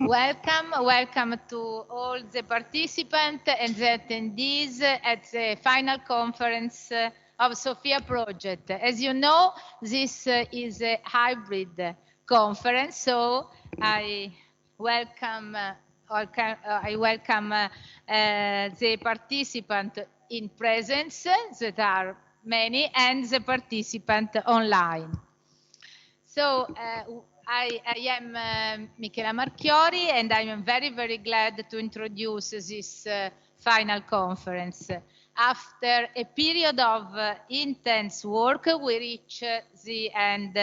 Welcome to all the participants and the attendees at the final conference of SoPHIA project. As you know, this is a hybrid conference, so I welcome the participants in presence, that are many, and the participants online. So I am Michela Marchiori, and I am very glad to introduce this final conference. After a period of intense work, we reach the end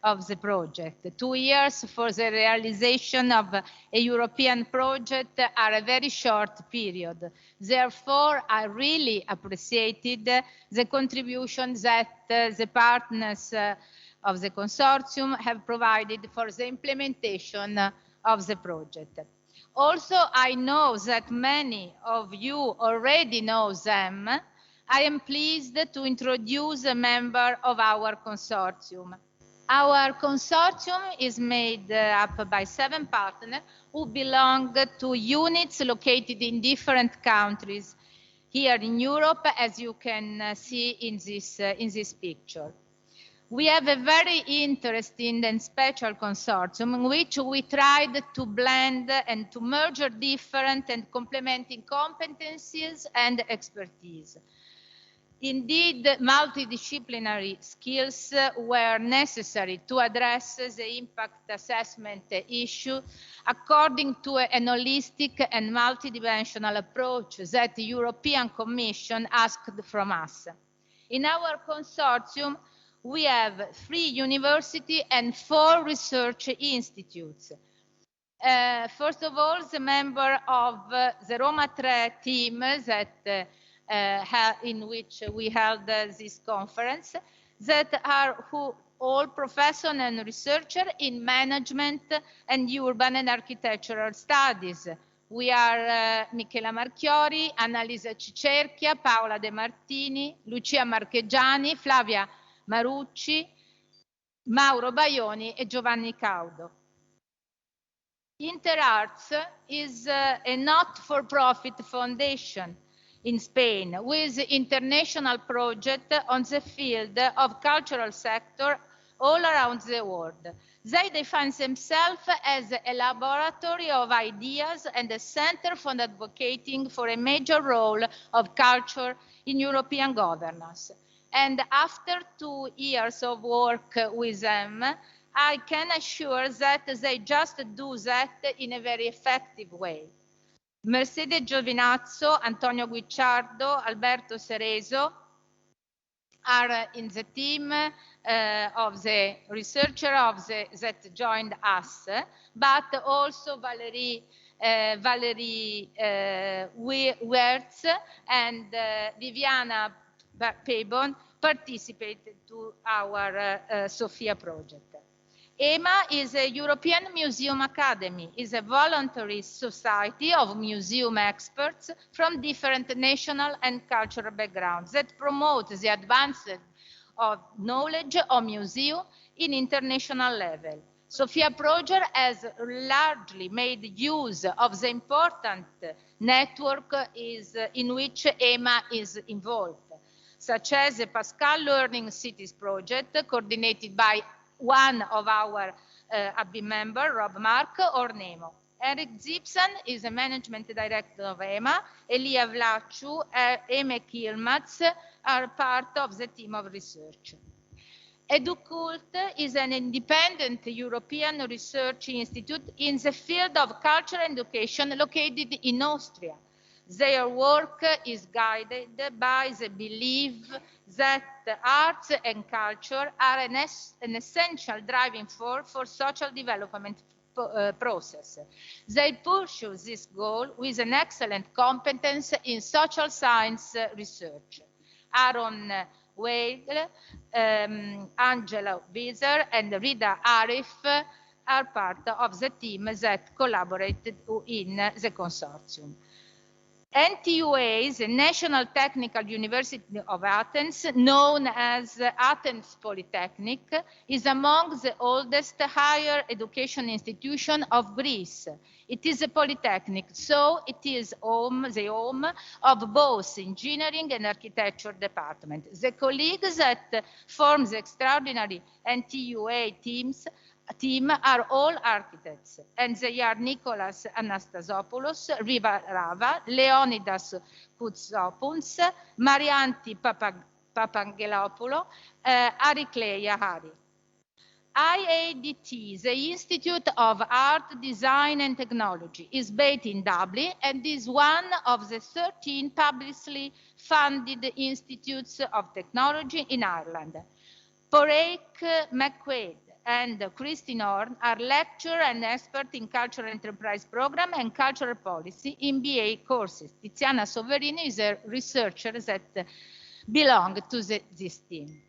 of the project. 2 years for the realization of a European project are a very short period. Therefore, I really appreciated the contribution that the partners of the consortium have provided for the implementation of the project. Also, I know that many of you already know them. I am pleased to introduce a member of our consortium. Our consortium is made up by 7 partners who belong to units located in different countries here in Europe, as you can see in this picture. We have a very interesting and special consortium in which we tried to blend and to merge different and complementing competencies and expertise. Indeed, multidisciplinary skills were necessary to address the impact assessment issue according to an holistic and multidimensional approach that the European Commission asked from us. In our consortium, we have 3 universities and 4 research institutes. First of all, the member of the Roma 3 team that in which we held this conference, that are all professors and researchers in management and urban and architectural studies. We are Michela Marchiori, Annalisa Cicerchia, Paola De Martini, Lucia Marcheggiani, Flavia Marucci, Mauro Baioni e Giovanni Caudo. InterArts is a not-for-profit foundation in Spain with international projects on the field of cultural sector all around the world. They define themselves as a laboratory of ideas and a center for advocating for a major role of culture in European governance. And after 2 years of work with them, I can assure that they just do that in a very effective way. Mercedes Giovinazzo, Antonio Guicciardo, Alberto Cerezo are in the team of the researcher that joined us, but also Valerie Wertz and Viviana Pebon participated to our SoPHIA project. EMA is a European Museum Academy, is a voluntary society of museum experts from different national and cultural backgrounds that promote the advancement of knowledge of museum in international level. SoPHIA project has largely made use of the important network in which EMA is involved, such as the Pascal Learning Cities project, coordinated by one of our ABBI member, Rob Mark, or Nemo. Eric Zipson is a management director of EMA. Elia Vlachu and Eme Kilmats are part of the team of research. EduCult is an independent European research institute in the field of culture and education located in Austria. Their work is guided by the belief that arts and culture are an essential driving force for social development process. They pursue this goal with an excellent competence in social science research. Aaron Wade, Angela Wieser, and Rida Arif are part of the team that collaborated in the consortium. NTUA is the National Technical University of Athens, known as Athens Polytechnic, is among the oldest higher education institutions of Greece. It is a polytechnic, so it is the home of both engineering and architecture department. The colleagues that form the extraordinary NTUA team are all architects, and they are Nicholas Anastasopoulos, Riva Lava, Leonidas Koutsopoulos, Marianti Papangelopoulos, Arikleia Hari. IADT, the Institute of Art, Design and Technology, is based in Dublin and is one of the 13 publicly funded institutes of technology in Ireland. Porek McQuaid and Christine Horn are lecturer and expert in cultural enterprise program and cultural policy in BA courses. Tiziana Soverini is a researcher that belongs to this team.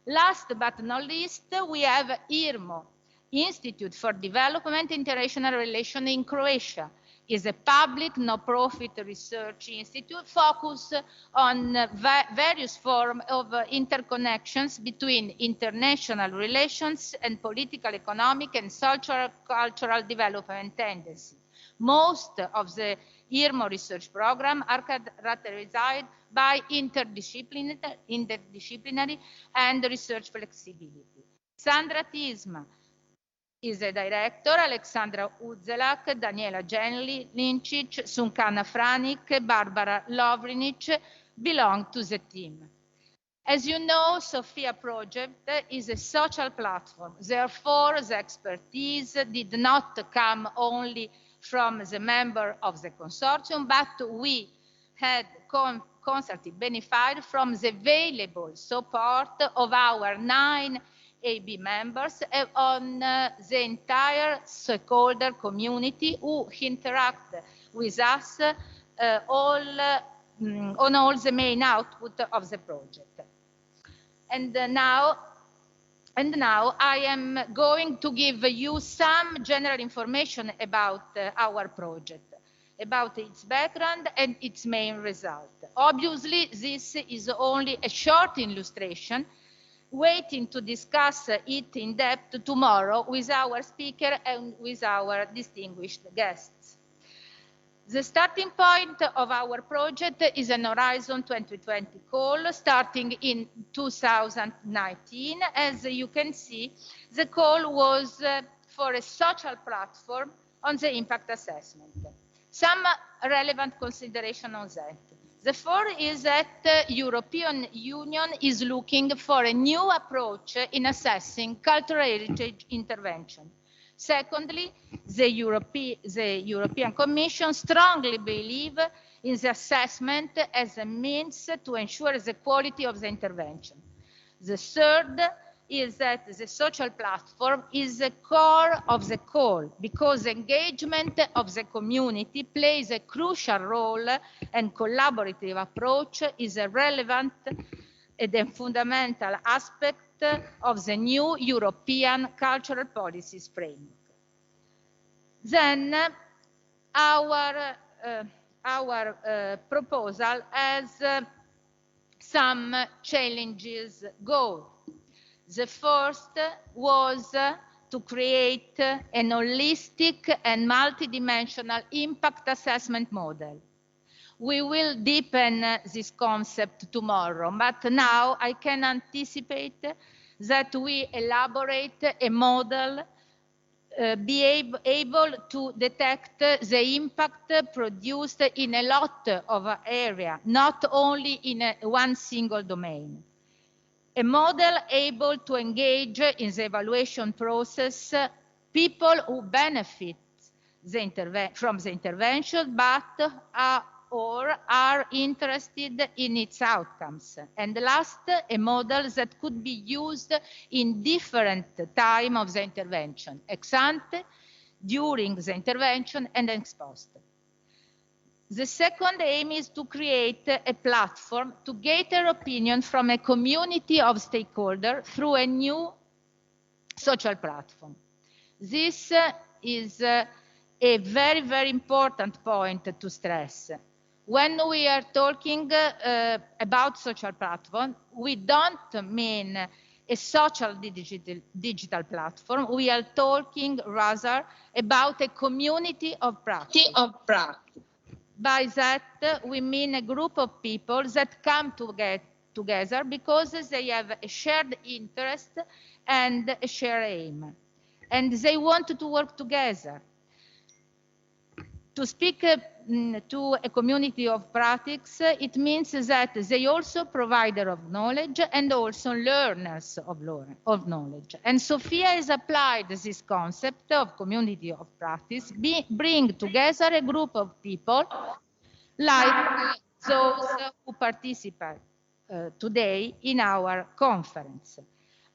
Last but not least, we have IRMO, Institute for Development International Relations in Croatia. Is a public no-profit research institute focused on various forms of interconnections between international relations and political, economic, and social cultural development tendencies. Most of the IRMO research programs are characterized by interdisciplinary and research flexibility. Sandra Tisma is a director, Alexandra Uzelak, Daniela Lincic, Sunkana Franik, Barbara Lovrinic belong to the team. As you know, SoPHIA project is a social platform. Therefore, the expertise did not come only from the member of the consortium, but we had constantly benefited from the available support of our 9 AB members on the entire stakeholder community who interact with us on all the main output of the project. And now I am going to give you some general information about our project, about its background and its main result. Obviously, this is only a short illustration, waiting to discuss it in depth tomorrow with our speaker and with our distinguished guests. The starting point of our project is an Horizon 2020 call starting in 2019. As you can see, the call was for a social platform on the impact assessment. Some relevant consideration on that. The first is that the European Union is looking for a new approach in assessing cultural heritage intervention. Secondly, the European Commission strongly believes in the assessment as a means to ensure the quality of the intervention. The third is that the social platform is the core of the call because engagement of the community plays a crucial role and collaborative approach is a relevant and a fundamental aspect of the new European cultural policies framework. Then our proposal has some challenges goals. The first was to create an holistic and multidimensional impact assessment model. We will deepen this concept tomorrow, but now I can anticipate that we elaborate a model be able to detect the impact produced in a lot of area, not only in one single domain. A model able to engage in the evaluation process people who benefit from the intervention but are interested in its outcomes. And last, a model that could be used in different time of the intervention, ex ante, during the intervention, and ex post. The second aim is to create a platform to gather opinion from a community of stakeholders through a new social platform. This is a very, very important point to stress. When we are talking about social platform, we don't mean a social digital platform. We are talking rather about a community of practice. By that, we mean a group of people that come together because they have a shared interest and a shared aim, and they want to work together. To speak to a community of practice, it means that they also provider of knowledge and also learners of knowledge. And SoPHIA has applied this concept of community of practice, bring together a group of people like those who participate today in our conference.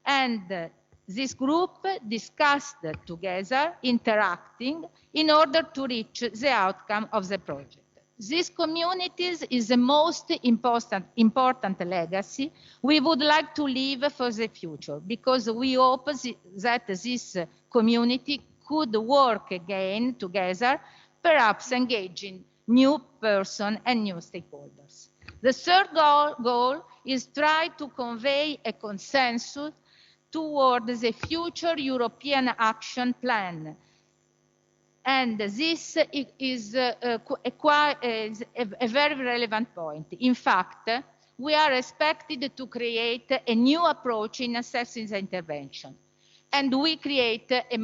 And this group discussed together, interacting, in order to reach the outcome of the project. These communities is the most important legacy we would like to leave for the future, because we hope that this community could work again together, perhaps engaging new persons and new stakeholders. The third goal is try to convey a consensus towards the future European action plan. And this is a very relevant point. In fact, we are expected to create a new approach in assessing the intervention. And we create a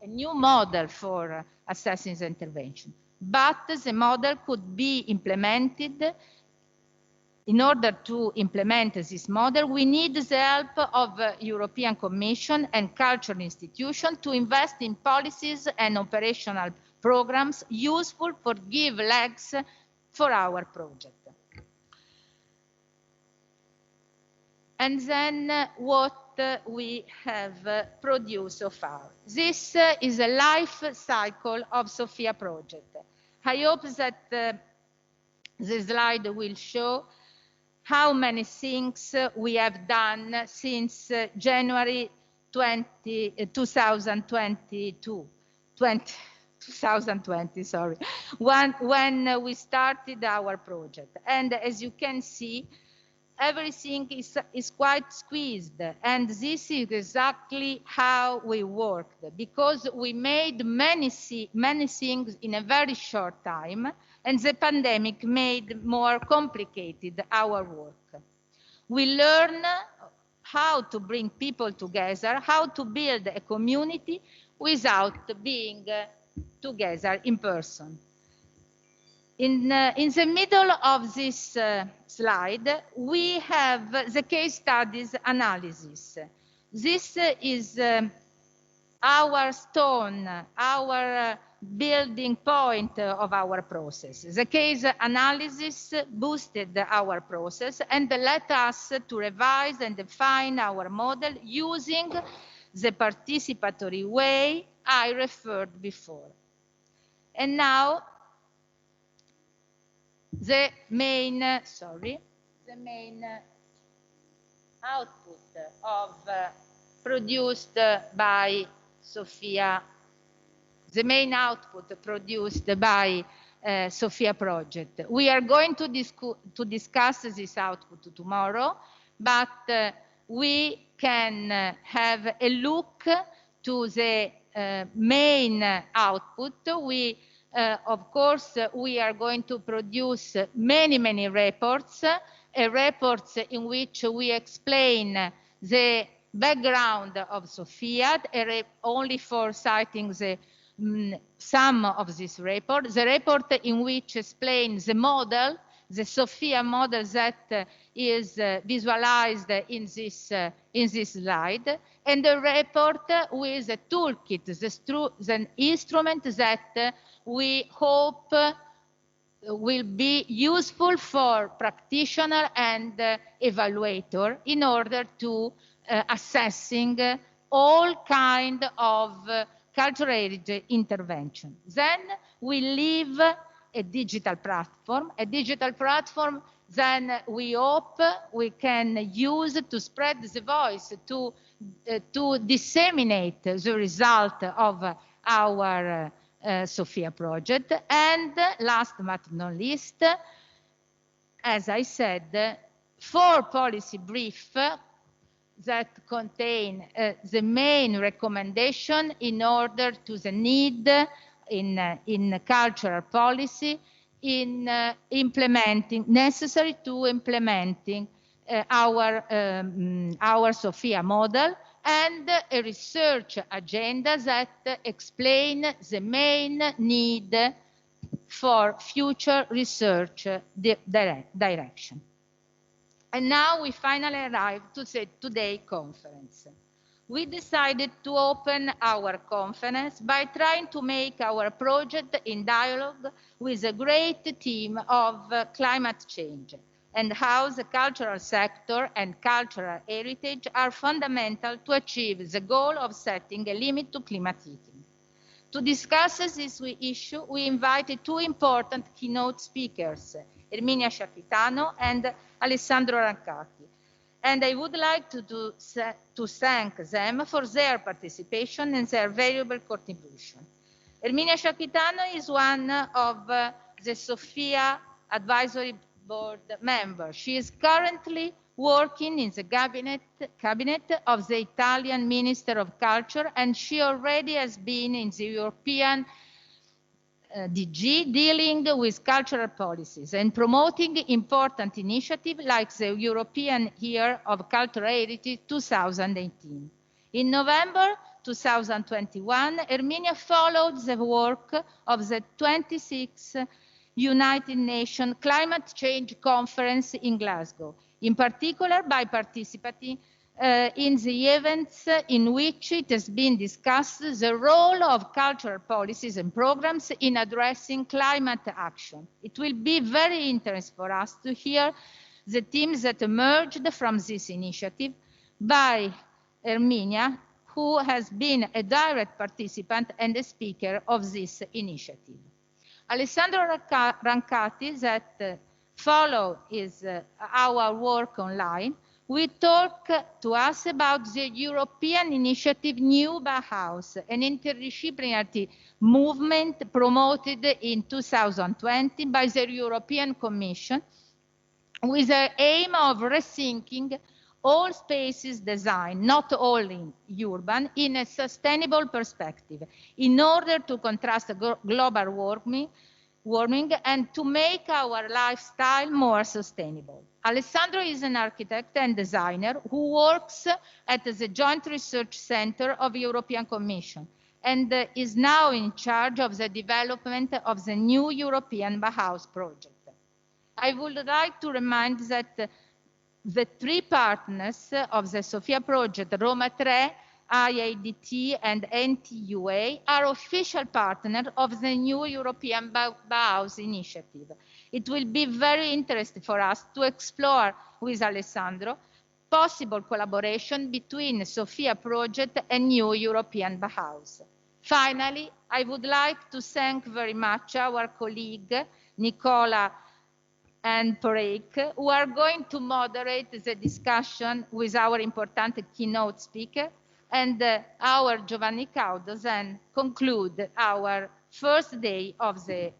new model for assessing the intervention. But the model could be implemented. In order to implement this model, we need the help of the European Commission and cultural institutions to invest in policies and operational programs useful for give legs for our project. And then what we have produced so far. This is a life cycle of SoPHIA project. I hope that the slide will show how many things we have done since January 2020, sorry, when we started our project. And as you can see, everything is quite squeezed, and this is exactly how we worked, because we made many things in a very short time, and the pandemic made more complicated our work. We learn how to bring people together, how to build a community without being together in person. In the middle of this slide, we have the case studies analysis. This is our stone, our building point of our process. The case analysis boosted our process and led us to revise and define our model using the participatory way I referred before. And now, the main output of produced by SoPHIA, the main output produced by SoPHIA project. We are going to discuss this output tomorrow, but we can have a look to the main output. Of course, we are going to produce many reports, reports in which we explain the background of SoPHIA, only for citing the some of this report. The report in which explains the model, the SoPHIA model that is visualized in this slide, and the report with a toolkit, the instrument that we hope will be useful for practitioner and evaluator in order to assessing all kind of cultural intervention. Then we leave a digital platform then we hope we can use to spread the voice, to disseminate the result of our SoPHIA project. And last but not least, as I said, 4 policy briefs that contain the main recommendation in order to the need in cultural policy in necessary to implementing our SoPHIA model, and a research agenda that explain the main need for future research direction. And now we finally arrived to the today conference. We decided to open our conference by trying to make our project in dialogue with a great team of climate change and how the cultural sector and cultural heritage are fundamental to achieve the goal of setting a limit to climate heating. To discuss this issue, we invited 2 important keynote speakers, Erminia Sciacchitano and Alessandro Rancati. And I would like to thank them for their participation and their valuable contribution. Erminia Sciacchitano is one of the SoPHIA Advisory Board members. She is currently working in the cabinet of the Italian Minister of Culture, and she already has been in the European DG dealing with cultural policies and promoting important initiatives like the European Year of Cultural Heritage 2018. In November 2021, Erminia followed the work of the 26th United Nations Climate Change Conference in Glasgow, in particular by participating in the events in which it has been discussed the role of cultural policies and programs in addressing climate action. It will be very interesting for us to hear the themes that emerged from this initiative by Erminia, who has been a direct participant and a speaker of this initiative. Alessandro Rancati, that follow our work online, will talk to us about the European initiative NEB Bauhaus, an interdisciplinary movement promoted in 2020 by the European Commission with the aim of rethinking all spaces design, not only urban, in a sustainable perspective, in order to contrast global warming and to make our lifestyle more sustainable. Alessandro is an architect and designer who works at the Joint Research Center of the European Commission and is now in charge of the development of the new European Bauhaus project. I would like to remind that the 3 partners of the SoPHIA project, Roma 3, IADT and NTUA, are official partners of the new European Bauhaus initiative. It will be very interesting for us to explore with Alessandro possible collaboration between the SoPHIA project and new European Bauhaus. Finally, I would like to thank very much our colleague, Nicola and Pareik, who are going to moderate the discussion with our important keynote speaker, and our Giovanni Caudo then conclude our first day of this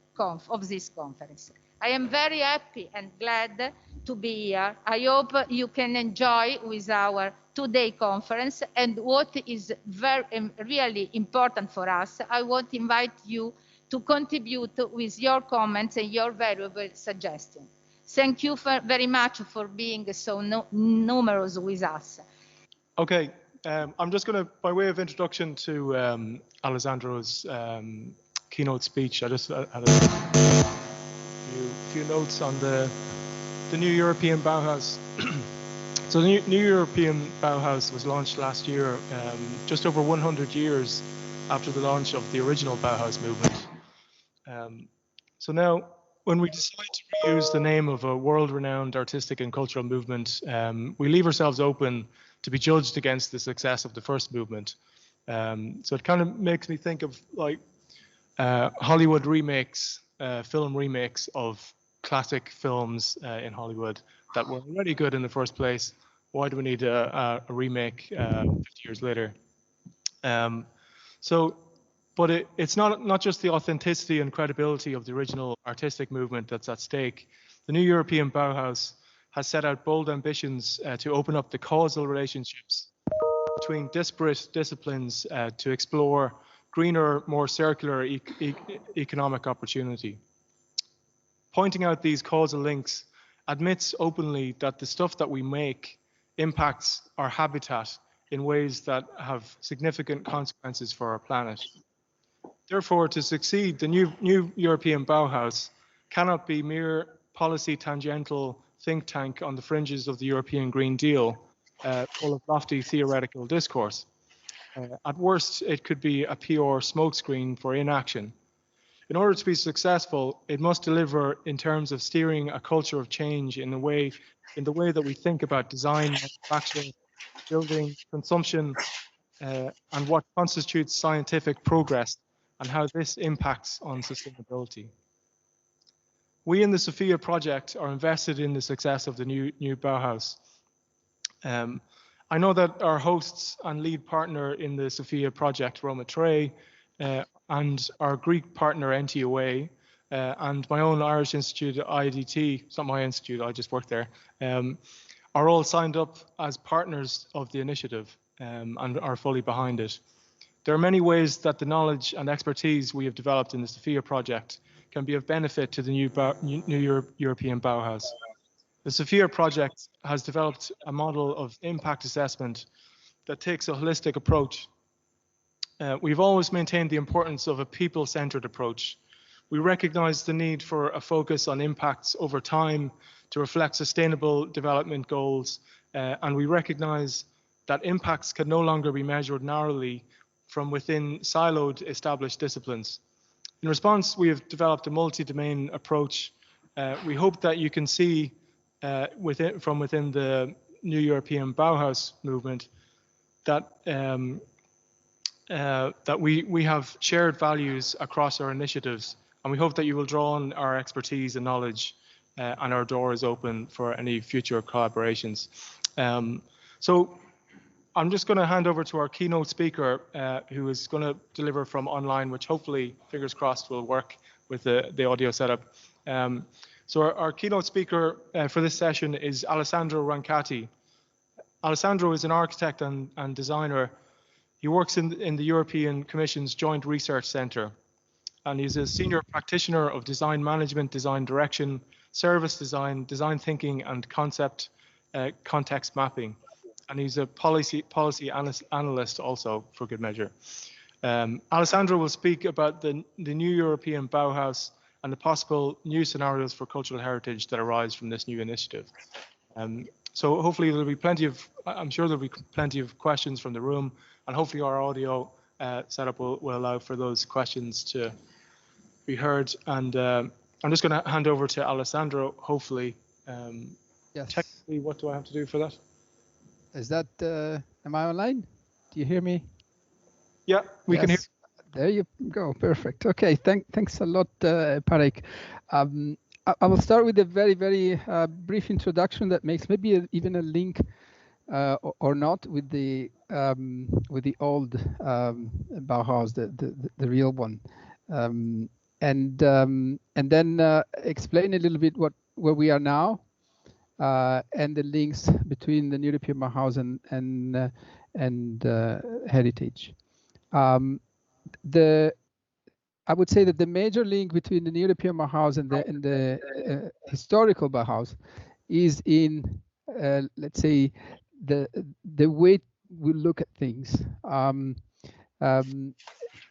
conference. I am very happy and glad to be here. I hope you can enjoy with our two-day conference, and what is really important for us, I want to invite you to contribute with your comments and your valuable suggestions. Thank you very much for being so numerous with us. Okay, I'm just going to, by way of introduction to Alessandro's keynote speech, I just had a few notes on the new European Bauhaus. So the new European Bauhaus was launched last year, just over 100 years after the launch of the original Bauhaus movement. So now, when we decide to reuse the name of a world-renowned artistic and cultural movement, we leave ourselves open to be judged against the success of the first movement. So it kind of makes me think of like Hollywood remakes, film remakes of classic films in Hollywood that were already good in the first place. Why do we need a remake 50 years later? So But it's not just the authenticity and credibility of the original artistic movement that's at stake. The new European Bauhaus has set out bold ambitions to open up the causal relationships between disparate disciplines to explore greener, more circular economic opportunity. Pointing out these causal links admits openly that the stuff that we make impacts our habitat in ways that have significant consequences for our planet. Therefore, to succeed, the new European Bauhaus cannot be mere policy tangential think tank on the fringes of the European Green Deal, full of lofty theoretical discourse. At worst, it could be a PR smokescreen for inaction. In order to be successful, it must deliver in terms of steering a culture of change in the way that we think about design, manufacturing, building, consumption, and what constitutes scientific progress and how this impacts on sustainability. We in the SoPHIA project are invested in the success of the new Bauhaus. I know that our hosts and lead partner in the SoPHIA project, Roma Trey, and our Greek partner, NTOA, and my own Irish Institute, IDT, it's not my institute, I just work there, are all signed up as partners of the initiative and are fully behind it. There are many ways that the knowledge and expertise we have developed in the SoPHIA project can be of benefit to the new European Bauhaus. The SoPHIA project has developed a model of impact assessment that takes a holistic approach. We've always maintained the importance of a people-centered approach. We recognize the need for a focus on impacts over time to reflect sustainable development goals, and we recognize that impacts can no longer be measured narrowly from within siloed established disciplines. In response, we have developed a multi-domain approach. We hope that you can see from within the new European Bauhaus movement that that we have shared values across our initiatives, and we hope that you will draw on our expertise and knowledge, and our door is open for any future collaborations. So I'm just going to hand over to our keynote speaker, who is going to deliver from online, which hopefully, fingers crossed, will work with the audio setup. So our keynote speaker for this session is Alessandro Rancati. Alessandro is an architect and designer. He works in the European Commission's Joint Research Centre, and he's a senior practitioner of design management, design direction, service design, design thinking, and concept context mapping. And he's a policy analyst also, for good measure. Alessandro will speak about the new European Bauhaus and the possible new scenarios for cultural heritage that arise from this new initiative. So hopefully there'll be I'm sure there'll be plenty of questions from the room, and hopefully our audio setup will allow for those questions to be heard. And I'm just going to hand over to Alessandro, hopefully. Yes. Technically, what do I have to do for that? Is that, am I online? Do you hear me? Yeah, we can hear. There you go. Perfect. Okay. Thanks a lot, Parek. I will start with a very, very brief introduction that makes maybe even a link or not with the old Bauhaus, the real one, and then explain a little bit where we are now. And the links between the European Bauhaus and heritage. I would say that the major link between the European Bauhaus and the historical Bauhaus is in, let's say, the way we look at things.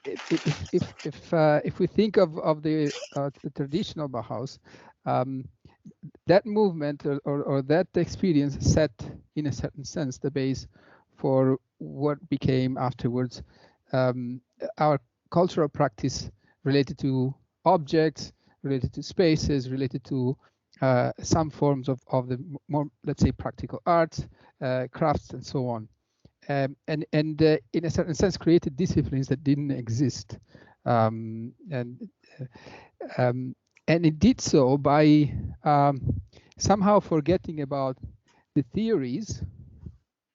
If we think of the traditional Bauhaus, that movement or that experience set, in a certain sense, the base for what became afterwards our cultural practice related to objects, related to spaces, related to some forms of the more, let's say, practical arts, crafts, and so on. And in a certain sense, created disciplines that didn't exist. And it did so by somehow forgetting about the theories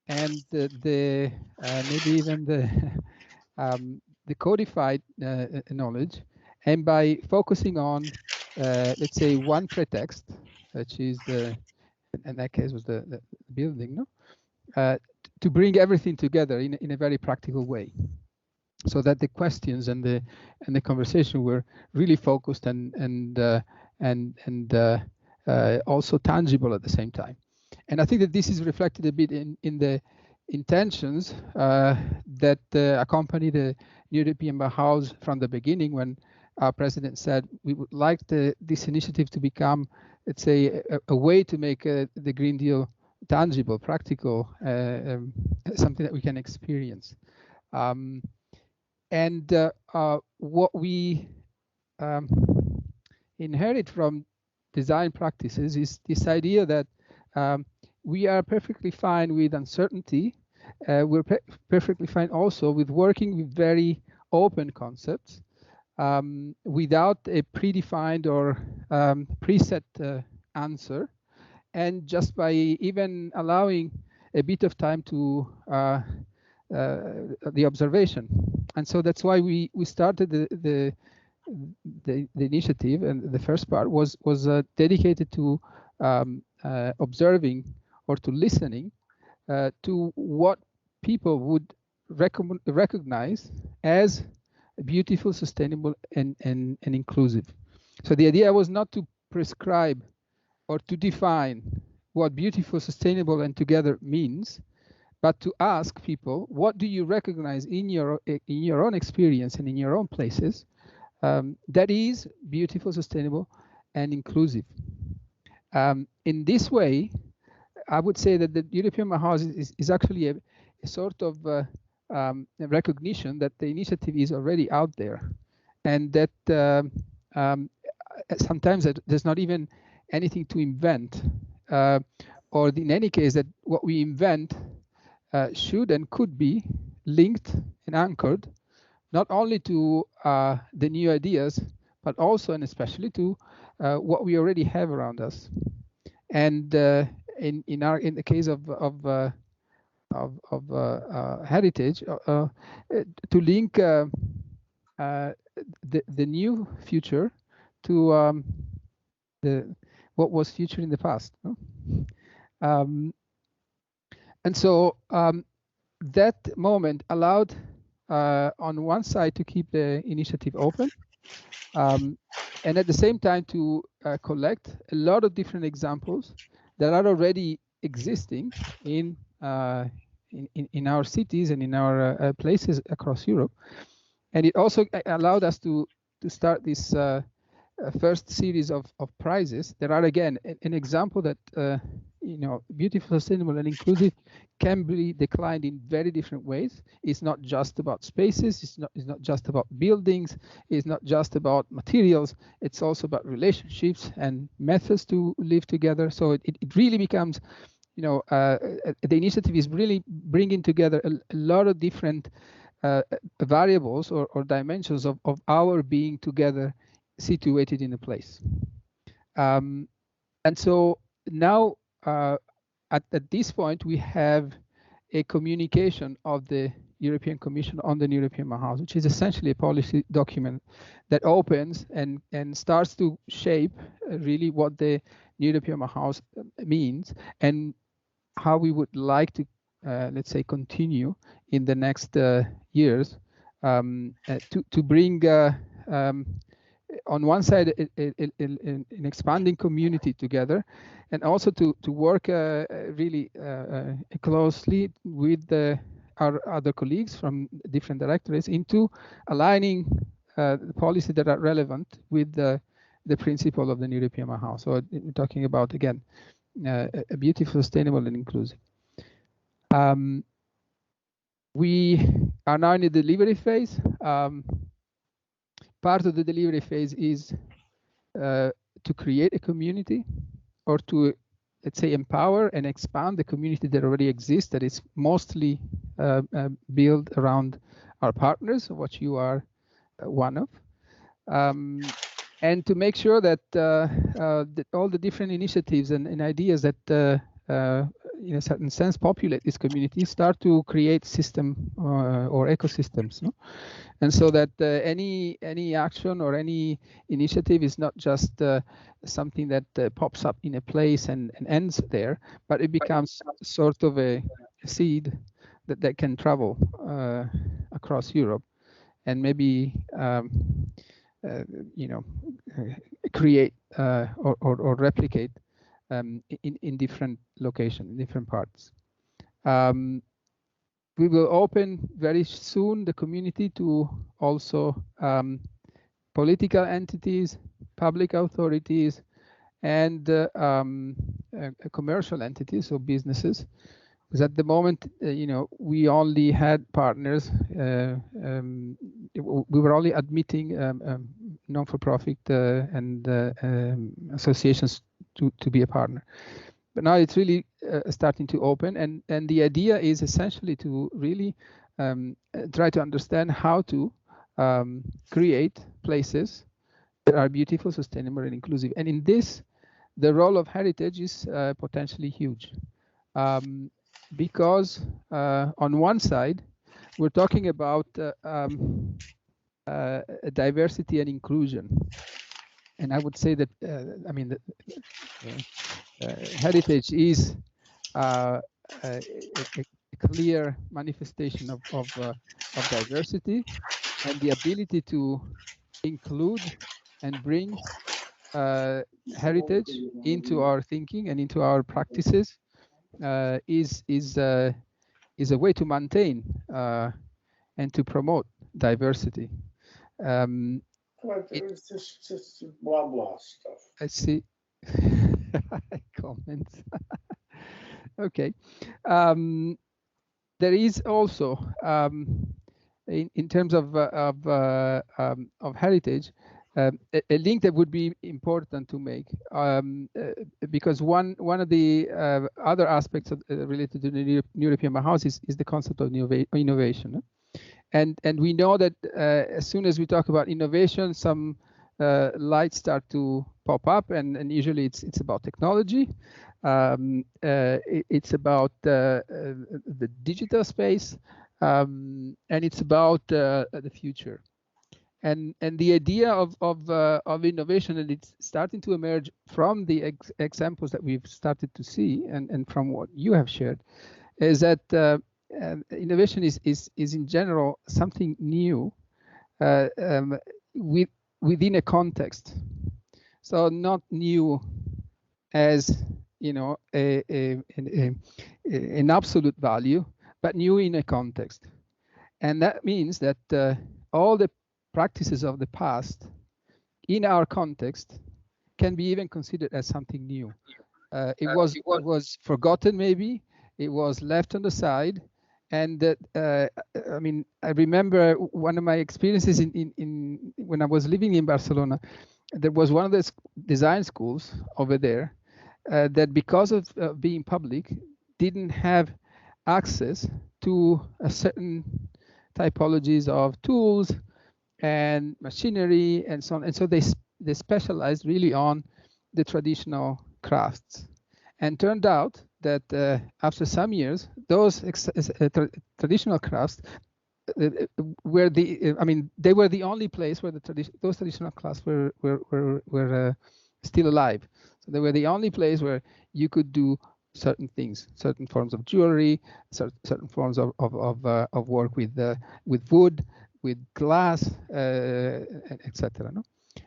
and maybe even the the codified knowledge, and by focusing on, let's say, one pretext, which is in that case was the building, no? To bring everything together in a very practical way, so that the questions and the conversation were really focused and also tangible at the same time. And I think that this is reflected a bit in the intentions that accompany the European Bauhaus from the beginning, when our president said we would like this initiative to become, let's say, a way to make the Green Deal tangible, practical, something that we can experience. What we inherit from design practices is this idea that we are perfectly fine with uncertainty. We're perfectly fine also with working with very open concepts without a predefined or preset answer, and just by even allowing a bit of time to the observation. And so that's why we started the initiative, and the first part was dedicated to observing or to listening to what people would recognize as beautiful, sustainable, and inclusive. So the idea was not to prescribe or to define what beautiful, sustainable, and together means, but to ask people, what do you recognize in your own experience and in your own places that is beautiful, sustainable, and inclusive? In this way, I would say that the European Bauhaus is actually a sort of recognition that the initiative is already out there, and that sometimes there's not even anything to invent, or in any case that what we invent should and could be linked and anchored not only to the new ideas, but also and especially to what we already have around us. And in the case of heritage, to link the new future to what was future in the past. No? And so that moment allowed, on one side, to keep the initiative open, and at the same time to collect a lot of different examples that are already existing in our cities and in our places across Europe. And it also allowed us to start this first series of prizes that are, again, an example that beautiful, sustainable, and inclusive can be declined in very different ways. It's not just about spaces. It's not just about buildings. It's not just about materials. It's also about relationships and methods to live together. So it really becomes, the initiative is really bringing together a lot of different variables or dimensions of our being together, situated in a place. And so now, at this point, we have a communication of the European Commission on the European Bauhaus, which is essentially a policy document that opens and starts to shape really what the European Bauhaus means and how we would like to, let's say, continue in the next years to bring, on one side, an expanding community together, and also to work really closely with our other colleagues from different directorates into aligning the policies that are relevant with the principle of the European Bauhaus. So we're talking about, again, a beautiful, sustainable, and inclusive. We are now in the delivery phase. Part of the delivery phase is to create a community, or to, let's say, empower and expand the community that already exists, that is mostly built around our partners, which you are one of, and to make sure that, that all the different initiatives and ideas that in a certain sense, populate these communities, start to create system or ecosystems, no? And so that any action or any initiative is not just something that pops up in a place and ends there, but it becomes sort of a seed that can travel across Europe and maybe create or replicate in different locations, in different parts. We will open very soon the community to also political entities, public authorities, and commercial entities, so businesses. Because at the moment, we only had partners. We were only admitting non-for-profit and associations to be a partner. But now it's really starting to open, and the idea is essentially to really try to understand how to create places that are beautiful, sustainable, and inclusive. And in this, the role of heritage is potentially huge. Because on one side, we're talking about diversity and inclusion. And I would say that, heritage is a clear manifestation of diversity and the ability to include and bring heritage into our thinking and into our practices is a way to maintain and to promote diversity. It's just blah blah stuff. I see. Comments. Okay. There is also, in terms of heritage, a link that would be important to make, because one of the other aspects related to the European Bauhaus is the concept of innovation. And we know that as soon as we talk about innovation, some lights start to pop up, and usually it's about technology. It's about the digital space, and it's about the future. And the idea of innovation, and it's starting to emerge from the examples that we've started to see, and from what you have shared, is that innovation is in general something new within a context. So not new as an absolute value, but new in a context. And that means that all the practices of the past in our context can be even considered as something new. It was forgotten, maybe it was left on the side, and that I remember one of my experiences in when I was living in Barcelona. There was one of the design schools over there that, because of being public, didn't have access to a certain typologies of tools and machinery and so on. And so they specialized really on the traditional crafts. And turned out that after some years, those traditional crafts were they were the only place where those traditional crafts were still alive. So they were the only place where you could do certain things, certain forms of jewelry, certain forms of work with wood, with glass, etc. No?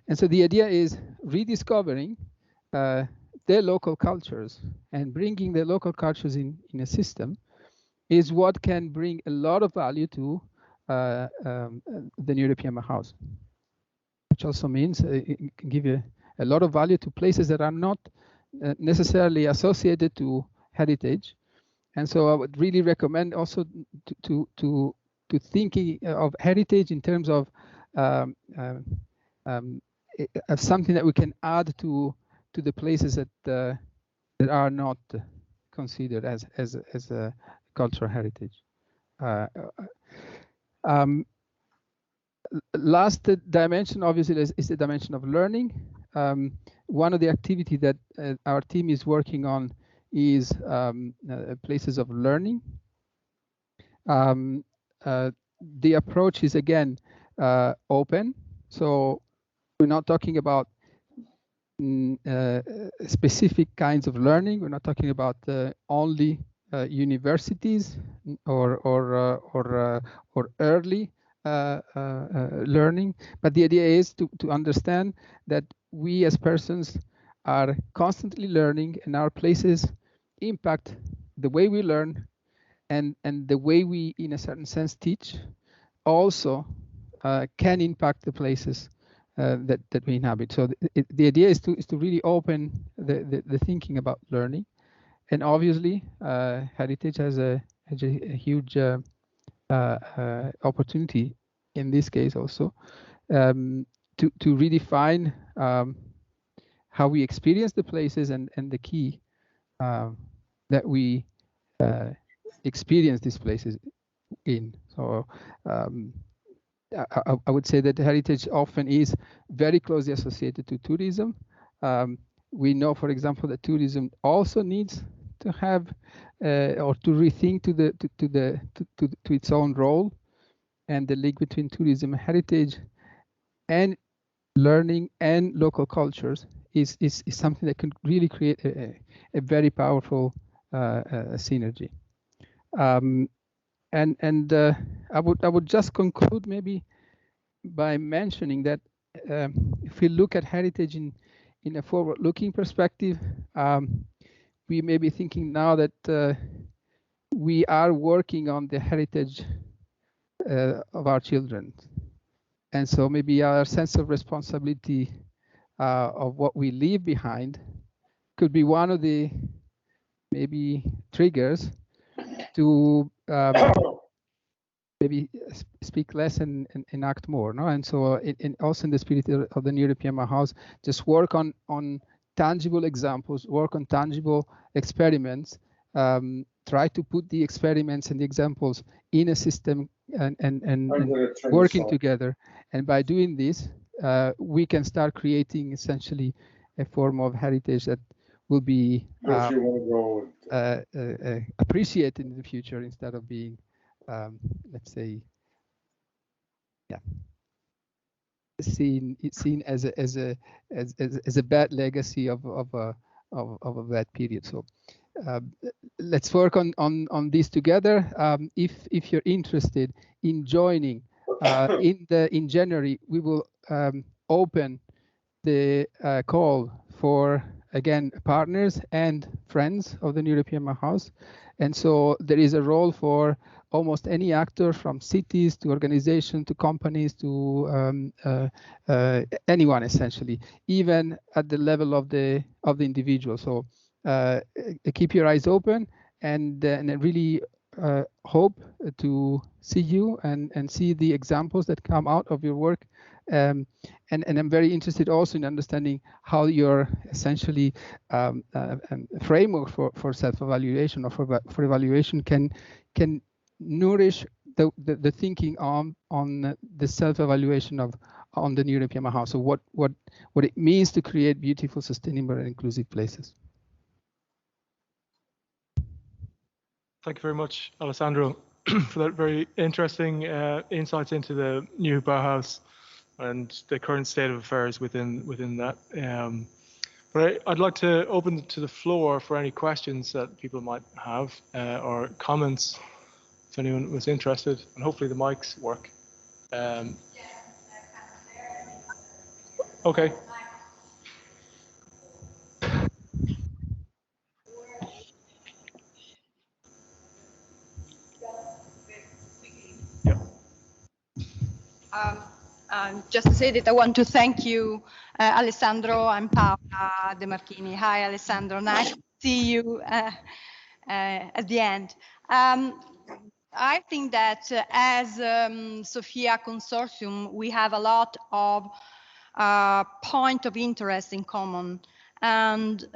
And so the idea is rediscovering their local cultures and bringing the local cultures in a system is what can bring a lot of value to the European Bauhaus, which also means it can give you a lot of value to places that are not necessarily associated to heritage. And so I would really recommend also to thinking of heritage in terms of something that we can add to the places that are not considered as a cultural heritage. Last dimension, obviously, is the dimension of learning. One of the activities that our team is working on is places of learning. The approach is again open, so we're not talking about specific kinds of learning. We're not talking about only universities or early learning, but the idea is to understand that we as persons are constantly learning, and our places impact the way we learn and the way we, in a certain sense, teach. Also can impact the places that we inhabit. So the idea is to really open the thinking about learning, and obviously heritage has a huge opportunity in this case also to redefine how we experience the places and the key that we experience these places in. So I would say that heritage often is very closely associated to tourism. We know, for example, that tourism also needs to have or to rethink to its own role, and the link between tourism and heritage and learning and local cultures is something that can really create a very powerful synergy. And I would just conclude maybe by mentioning that if we look at heritage in a forward-looking perspective, we may be thinking now that we are working on the heritage of our children, and so maybe our sense of responsibility of what we leave behind could be one of the maybe triggers to maybe speak less and act more, no? And so also in the spirit of the European Bauhaus, just work on tangible examples, work on tangible experiments, try to put the experiments and the examples in a system and working together. And by doing this, we can start creating essentially a form of heritage that will be appreciated in the future instead of being, let's say, seen as a bad legacy of a bad period. So let's work on this together. If you're interested in joining, in January we will open the call for, again, partners and friends of the European Bauhaus. And so there is a role for almost any actor, from cities to organizations to companies to anyone, essentially, even at the level of the individual. So keep your eyes open, and I really hope to see you and see the examples that come out of your work. And I'm very interested also in understanding how your essentially framework for self-evaluation or for evaluation can nourish the thinking on the self-evaluation on the European Bauhaus. So what it means to create beautiful, sustainable, and inclusive places. Thank you very much, Alessandro, for that very interesting insights into the new Bauhaus and the current state of affairs within that. But I'd like to open to the floor for any questions that people might have or comments, if anyone was interested, and hopefully the mics work. Okay. Just to say that I want to thank you, Alessandro and Paola De Marchini. Hi, Alessandro. Nice to see you at the end. I think that as SoPHIA consortium, we have a lot of point of interest in common. And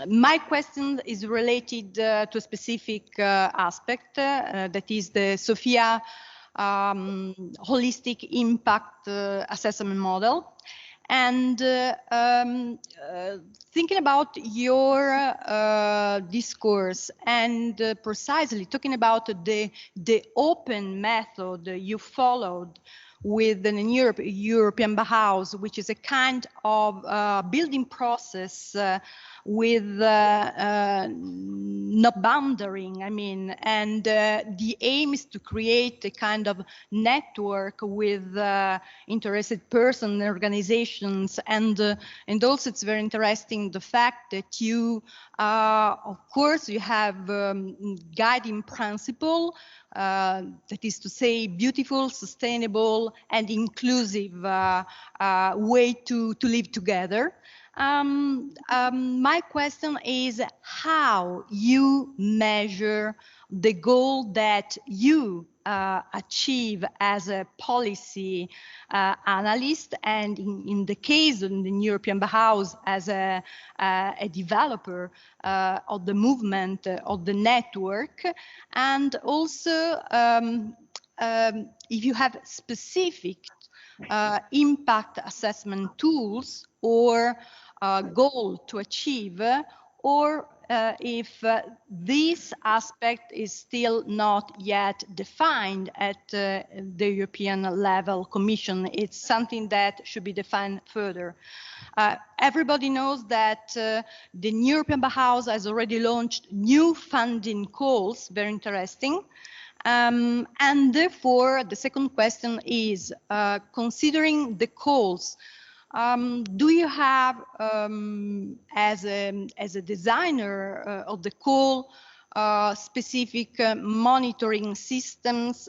my question is related to a specific aspect, that is the SoPHIA holistic impact assessment model. And thinking about your discourse and precisely talking about the open method you followed with the European Bauhaus, which is a kind of building process with no boundary, I mean, and the aim is to create a kind of network with interested persons and organizations, and also it's very interesting the fact that you, of course, you have guiding principle, that is to say, beautiful, sustainable, and inclusive way to live together. My question is how you measure the goal that you achieve as a policy analyst, and in the case of the European Bauhaus as a developer of the movement, of the network, and also if you have specific impact assessment tools or goal to achieve, or if this aspect is still not yet defined at the European level Commission. It's something that should be defined further. Everybody knows that the European Bauhaus has already launched new funding calls, very interesting. And therefore, the second question is, considering the calls, do you have, as a designer of the call, specific monitoring systems,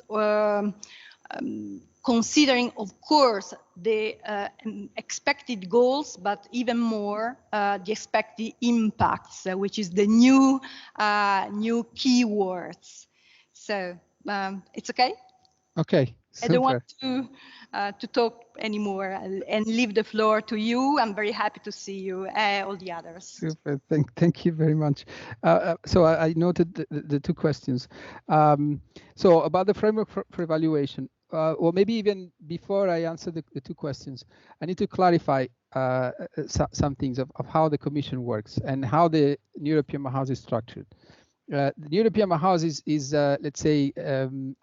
considering, of course, the expected goals, but even more the expected impacts, which is the new keywords? So it's okay. Okay. Super. I don't want to talk anymore and leave the floor to you. I'm very happy to see you, all the others. Super. Thank you very much. So I noted the two questions. So about the framework for evaluation, or maybe even before I answer the two questions, I need to clarify some things of how the Commission works and how the European Bauhaus is structured. The European Bauhaus is let's say,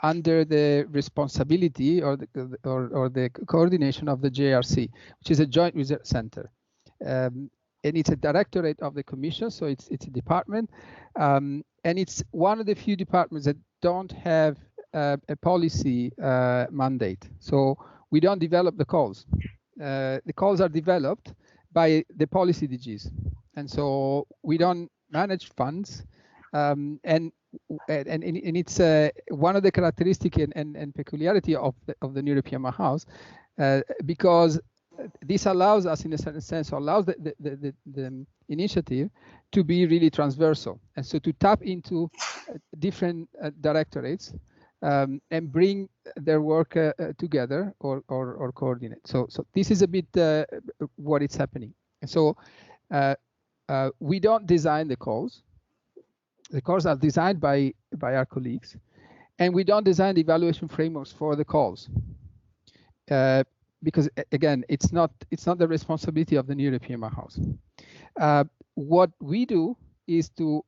under the responsibility or the coordination of the JRC, which is a joint research center, and it's a directorate of the Commission, so it's a department, and it's one of the few departments that don't have a policy mandate. So we don't develop the calls. The calls are developed by the policy DGs, and so we don't manage funds. And it's one of the characteristics and peculiarity of the European Bauhaus, because this allows us, in a certain sense, allows the initiative to be really transversal, and so to tap into different directorates and bring their work together or coordinate. So this is a bit what is happening. And so we don't design the calls. The calls are designed by our colleagues, and we don't design the evaluation frameworks for the calls, because again, it's not the responsibility of the European Bauhaus. What we do is to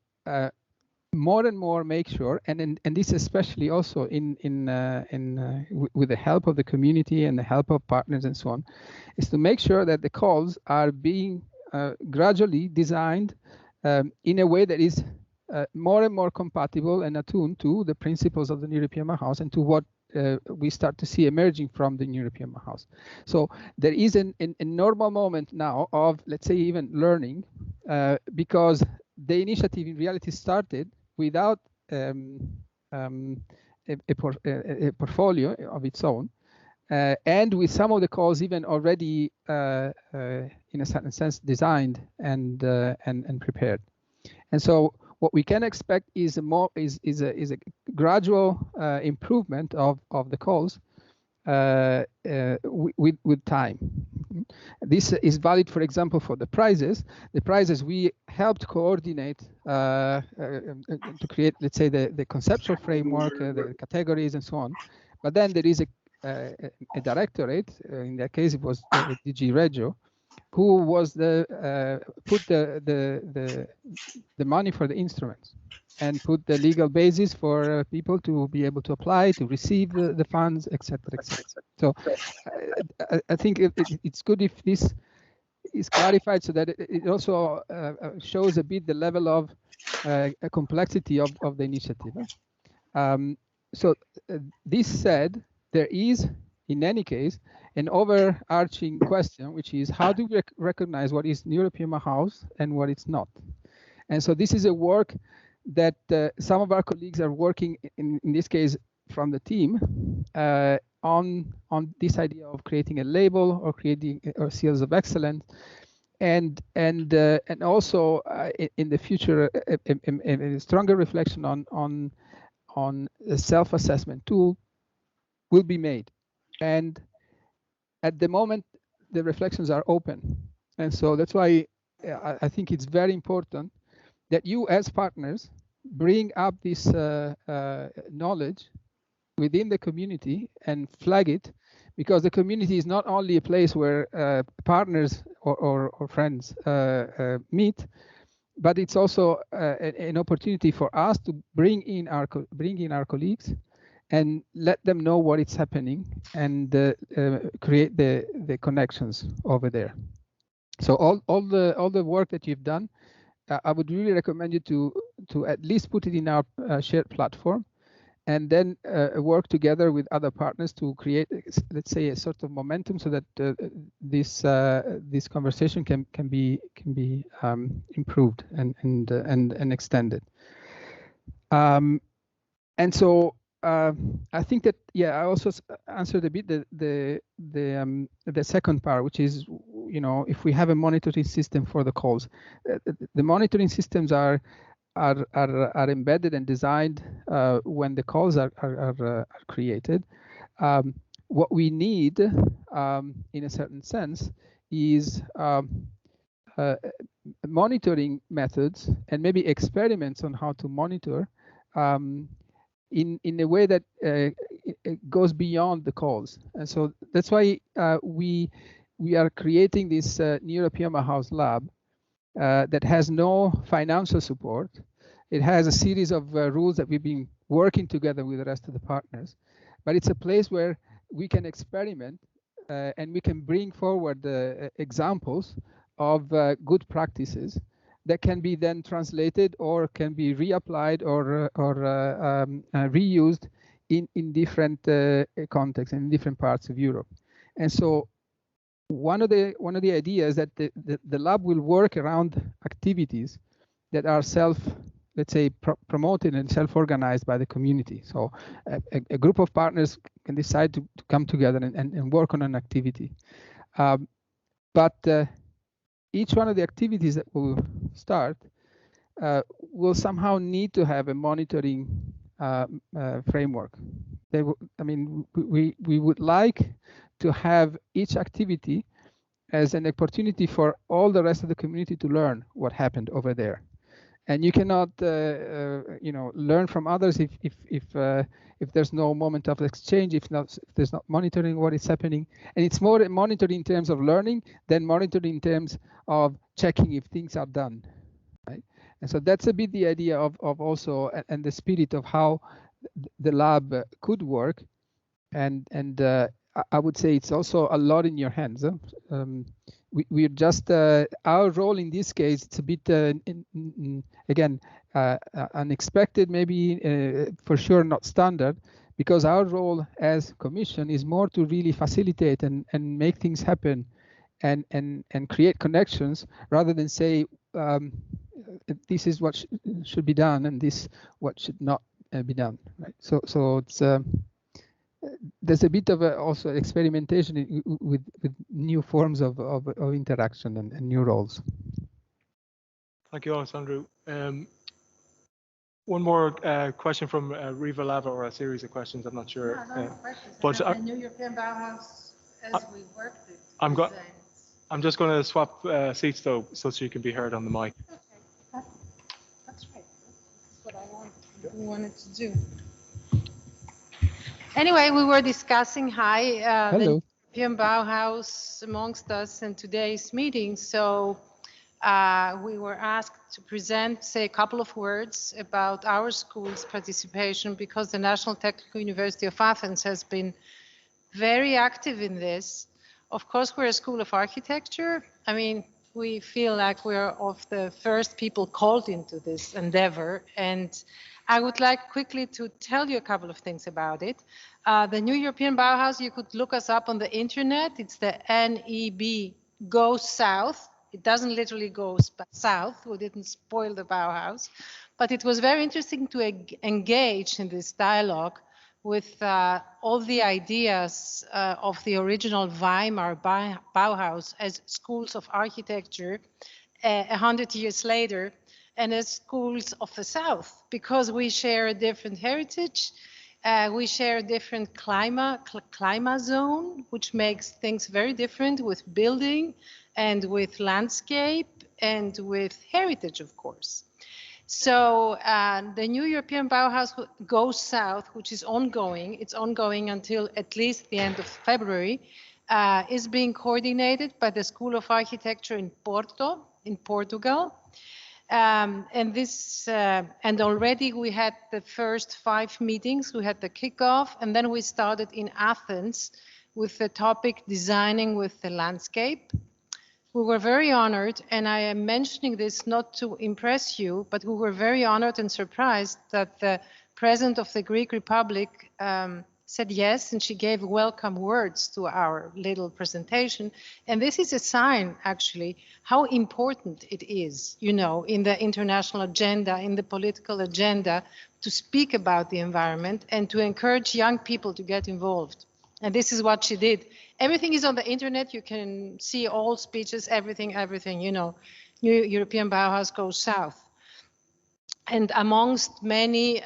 more and more make sure, and this especially also with the help of the community and the help of partners and so on, is to make sure that the calls are being gradually designed in a way that is more and more compatible and attuned to the principles of the European Bauhaus and to what we start to see emerging from the European Bauhaus. So there is a normal moment now of, let's say, even learning, because the initiative in reality started without a portfolio of its own, and with some of the calls even already, in a certain sense, designed and prepared. And so what we can expect is a gradual improvement of the calls with time. This is valid, for example, for the prizes. The prizes we helped coordinate to create, let's say, the conceptual framework, the categories, and so on. But then there is a directorate, in that case it was DG Regio, who was put the money for the instruments and put the legal basis for people to be able to apply, to receive the funds, etc., etc. So I think it's good if this is clarified so that it also shows a bit the level of complexity of the initiative. So this said, there is, in any case, an overarching question, which is how do we recognize what is European Bauhaus and what it's not? And so this is a work that some of our colleagues are working, in this case, from the team, on this idea of creating a label or creating seals of excellence, and also in the future a stronger reflection on a self-assessment tool will be made. And at the moment, the reflections are open. And so that's why I think it's very important that you as partners bring up this knowledge within the community and flag it, because the community is not only a place where partners or friends meet, but it's also an opportunity for us to bring in our colleagues and let them know what is happening and create the connections over there. So all the work that you've done, I would really recommend you to at least put it in our shared platform, and then work together with other partners to create, let's say, a sort of momentum so that this conversation can be improved and extended. And so I think that, yeah, I also answered a bit the second part, which is, you know, if we have a monitoring system for the calls, the monitoring systems are embedded and designed when the calls are created. What we need, in a certain sense, is monitoring methods and maybe experiments on how to monitor in a way that it goes beyond the calls. And so that's why we are creating this European Bauhaus lab that has no financial support. It has a series of rules that we've been working together with the rest of the partners, but it's a place where we can experiment and we can bring forward examples of good practices that can be then translated or can be reapplied or reused in different contexts and in different parts of Europe. And so one of the ideas that the lab will work around activities that are let's say, promoted and self-organized by the community. So a group of partners can decide to come together and work on an activity. But each one of the activities that will start will somehow need to have a monitoring framework. I mean, we would like to have each activity as an opportunity for all the rest of the community to learn what happened over there. And you cannot, you know, learn from others if there's no moment of exchange, if there's not monitoring what is happening. And it's more monitoring in terms of learning than monitoring in terms of checking if things are done, right? And so that's a bit the idea of also, and the spirit of how the lab could work. And I would say it's also a lot in your hands. We're just, our role in this case, it's a bit, again, unexpected, maybe for sure not standard, because our role as Commission is more to really facilitate and make things happen and create connections, rather than say, this is what should be done and this what should not be done, right? So it's, there's a bit of also experimentation with new forms of interaction and new roles. Thank you, Alessandro. One more question from Riva Lava, or a series of questions, I'm not sure. But I knew European Bauhaus as we worked it. I'm just going to swap seats though, so she can be heard on the mic. Okay, that's right. That's what I wanted to do. Anyway, we were discussing the Hello. European Bauhaus amongst us in today's meeting. So we were asked to present, say a couple of words about our school's participation, because the National Technical University of Athens has been very active in this. Of course, we're a school of architecture. I mean, we feel like we're of the first people called into this endeavor. And I would like quickly to tell you a couple of things about it. The new European Bauhaus, you could look us up on the internet. It's the NEB Goes South. It doesn't literally go south. We didn't spoil the Bauhaus. But it was very interesting to engage in this dialogue with all the ideas of the original Weimar Bauhaus as schools of architecture 100 years later, and as schools of the South, because we share a different heritage, we share a different climate zone, which makes things very different with building and with landscape and with heritage, of course. So the new European Bauhaus Goes South, which is ongoing, it's ongoing until at least the end of February, is being coordinated by the School of Architecture in Porto, in Portugal. And already we had the first 5 meetings. We had the kickoff, and then we started in Athens with the topic Designing with the Landscape. We were very honored, and I am mentioning this not to impress you, but we were very honored and surprised that the President of the Greek Republic said yes, and she gave welcome words to our little presentation. And this is a sign, actually, how important it is, you know, in the international agenda, in the political agenda, to speak about the environment and to encourage young people to get involved. And this is what she did. Everything is on the internet. You can see all speeches, everything, you know. New European Bauhaus Goes South. And amongst many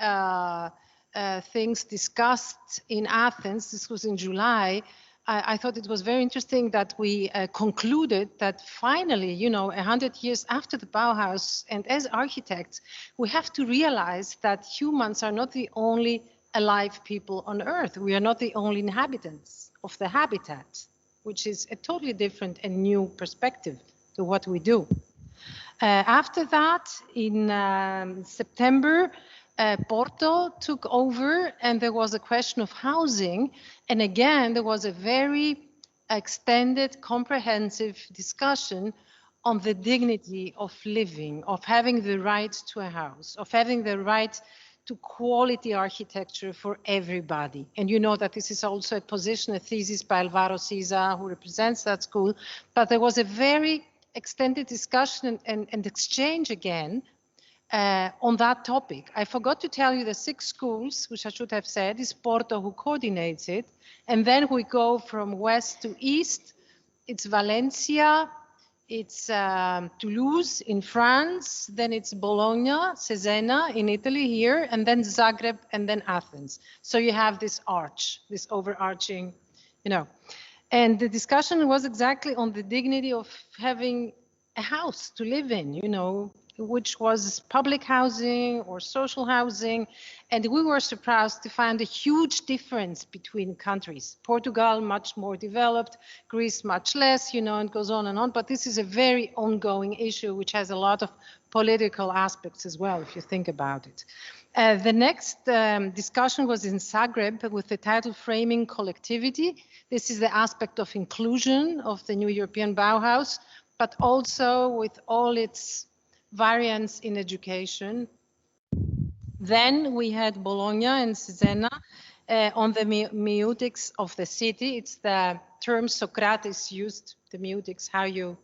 things discussed in Athens, this was in July, I thought it was very interesting that we concluded that finally, you know, 100 years after the Bauhaus, and as architects, we have to realize that humans are not the only alive people on Earth. We are not the only inhabitants of the habitat, which is a totally different and new perspective to what we do. After that, in September, Porto took over, and there was a question of housing. And again, there was a very extended, comprehensive discussion on the dignity of living, of having the right to a house, of having the right to quality architecture for everybody. And you know that this is also a position, a thesis by Alvaro Siza, who represents that school. But there was a very extended discussion and exchange again on that topic. I forgot to tell you the 6 schools, which I should have said, is Porto who coordinates it. And then we go from west to east. It's Valencia, it's Toulouse in France, then it's Bologna, Cesena in Italy here, and then Zagreb, and then Athens. So you have this arch, this overarching, you know. And the discussion was exactly on the dignity of having a house to live in, you know, which was public housing or social housing. And we were surprised to find a huge difference between countries. Portugal, much more developed, Greece, much less, you know, and goes on and on. But this is a very ongoing issue, which has a lot of political aspects as well, if you think about it. The next discussion was in Zagreb with the title Framing Collectivity. This is the aspect of inclusion of the new European Bauhaus, but also with all its variants in education. Then we had Bologna and Cesena on the meutics of the city. It's the term Socrates used, the meutics, how you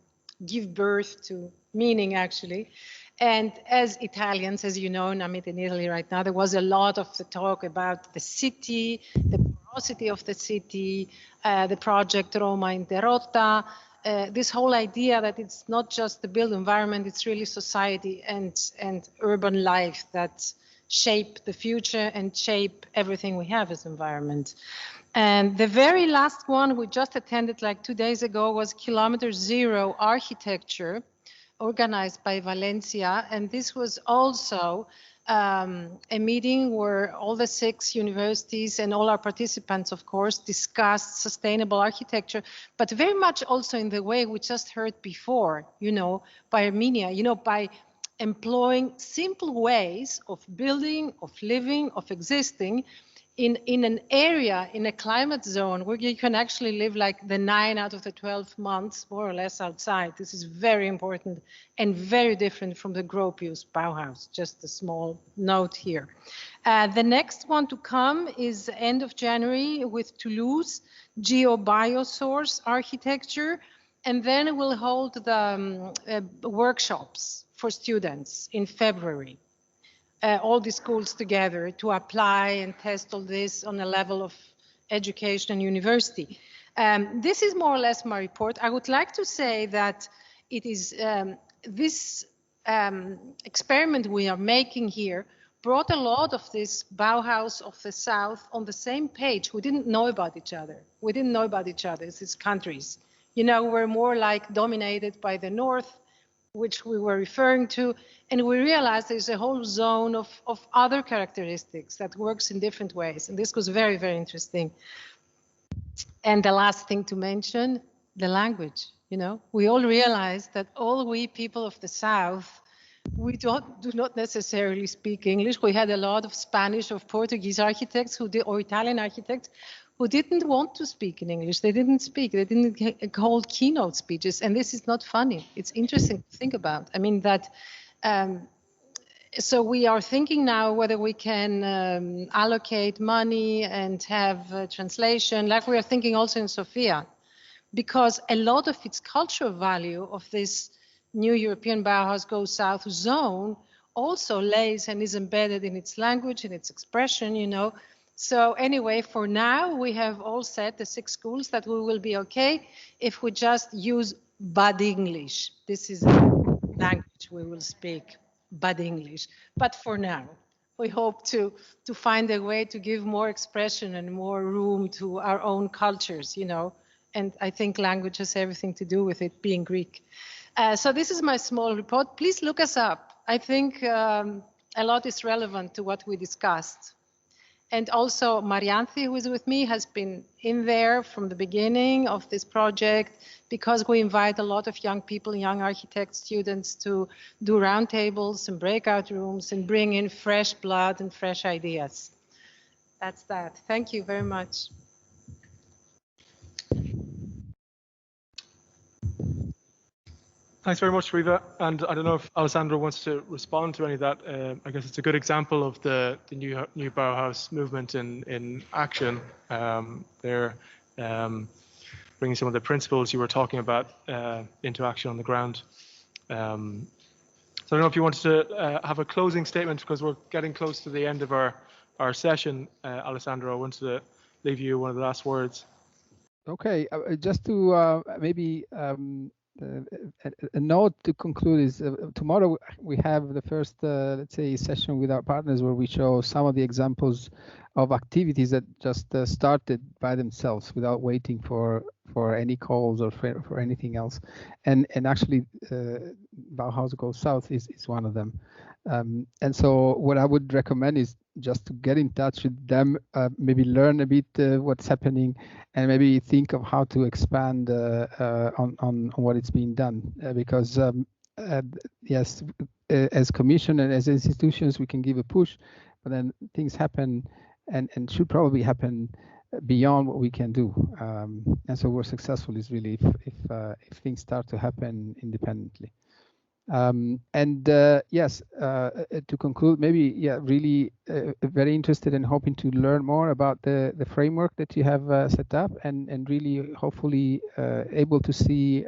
give birth to meaning, actually. And as Italians, as you know, and I'm in Italy right now, there was a lot of the talk about the city, the porosity of the city, the project Roma Interrotta, this whole idea that it's not just the built environment, it's really society and urban life that shape the future and shape everything we have as environment. And the very last one we just attended like 2 days ago was Kilometer Zero Architecture, organized by Valencia. And this was also a meeting where all the 6 universities and all our participants, of course, discussed sustainable architecture, but very much also in the way we just heard before, you know, by Armenia, you know, by employing simple ways of building, of living, of existing in an area, in a climate zone where you can actually live like the 9 out of the 12 months, more or less, outside. This is very important and very different from the Gropius Bauhaus, just a small note here. The next one to come is end of January with Toulouse, Geo-Biosource Architecture, and then we'll hold the workshops for students in February. All the schools together to apply and test all this on a level of education and university. This is more or less my report. I would like to say that it is this experiment we are making here brought a lot of this Bauhaus of the South on the same page. We didn't know about each other. We didn't know about each other, these countries. You know, we're more like dominated by the North, which we were referring to, and we realized there's a whole zone of other characteristics that works in different ways, and this was very, very interesting. And the last thing to mention, the language. You know, we all realize that all we people of the South, we do not necessarily speak English. We had a lot of Spanish or Portuguese architects or Italian architects who didn't want to speak in English. They didn't speak. They didn't hold keynote speeches. And this is not funny. It's interesting to think about. I mean, that, so we are thinking now whether we can allocate money and have translation, like we are thinking also in SoPHIA, because a lot of its cultural value of this new European Bauhaus Goes South zone also lays and is embedded in its language, in its expression, you know. So anyway, for now, we have all said, the 6 schools, that we will be okay if we just use bad English. This is the language we will speak, bad English. But for now, we hope to find a way to give more expression and more room to our own cultures, you know. And I think language has everything to do with it, being Greek. So this is my small report. Please look us up. I think a lot is relevant to what we discussed. And also Marianthi, who is with me, has been in there from the beginning of this project, because we invite a lot of young people, young architect students, to do roundtables and breakout rooms and bring in fresh blood and fresh ideas. That's that. Thank you very much. Thanks very much, Riva. And I don't know if Alessandro wants to respond to any of that. I guess it's a good example of the new Bauhaus movement in action. They're bringing some of the principles you were talking about into action on the ground. So I don't know if you wanted to have a closing statement, because we're getting close to the end of our session. Alessandro, I wanted to leave you one of the last words. Okay, just to maybe a note to conclude is tomorrow we have the first, let's say, session with our partners where we show some of the examples of activities that just started by themselves without waiting for any calls or for anything else. And actually, Bauhaus Goes South is one of them. And so what I would recommend is just to get in touch with them, maybe learn a bit what's happening, and maybe think of how to expand on what it's being done. Because yes, as commission and as institutions, we can give a push, but then things happen and should probably happen beyond what we can do. And so we're successful is really if things start to happen independently. Yes, to conclude, maybe, yeah, really very interested in hoping to learn more about the framework that you have set up, and really hopefully able to see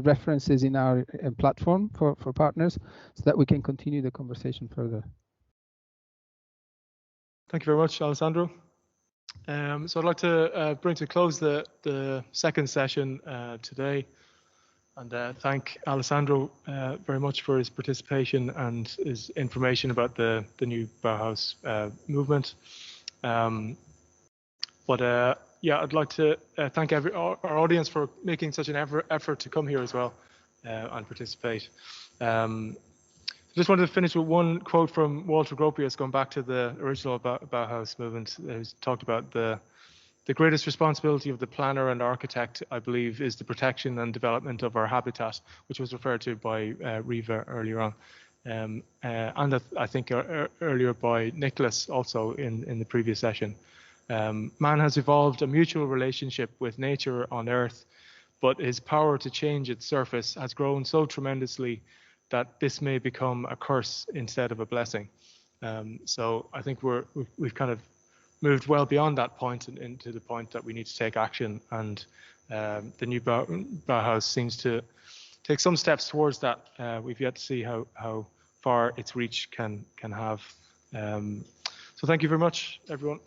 references in our platform for partners, so that we can continue the conversation further. Thank you very much, Alessandro. So I'd like to bring to close the second session today, and thank Alessandro very much for his participation and his information about the new Bauhaus movement. Yeah, I'd like to thank our audience for making such an effort to come here as well and participate. So Just wanted to finish with one quote from Walter Gropius, going back to the original Bauhaus movement, who's talked about the greatest responsibility of the planner and architect, I believe, is the protection and development of our habitat, which was referred to by Riva earlier on. And I think earlier by Nicholas also in the previous session. Man has evolved a mutual relationship with nature on Earth, but his power to change its surface has grown so tremendously that this may become a curse instead of a blessing. So I think we've kind of moved well beyond that point and into the point that we need to take action, and the new Bauhaus seems to take some steps towards that. We've yet to see how far its reach can have. So thank you very much, everyone.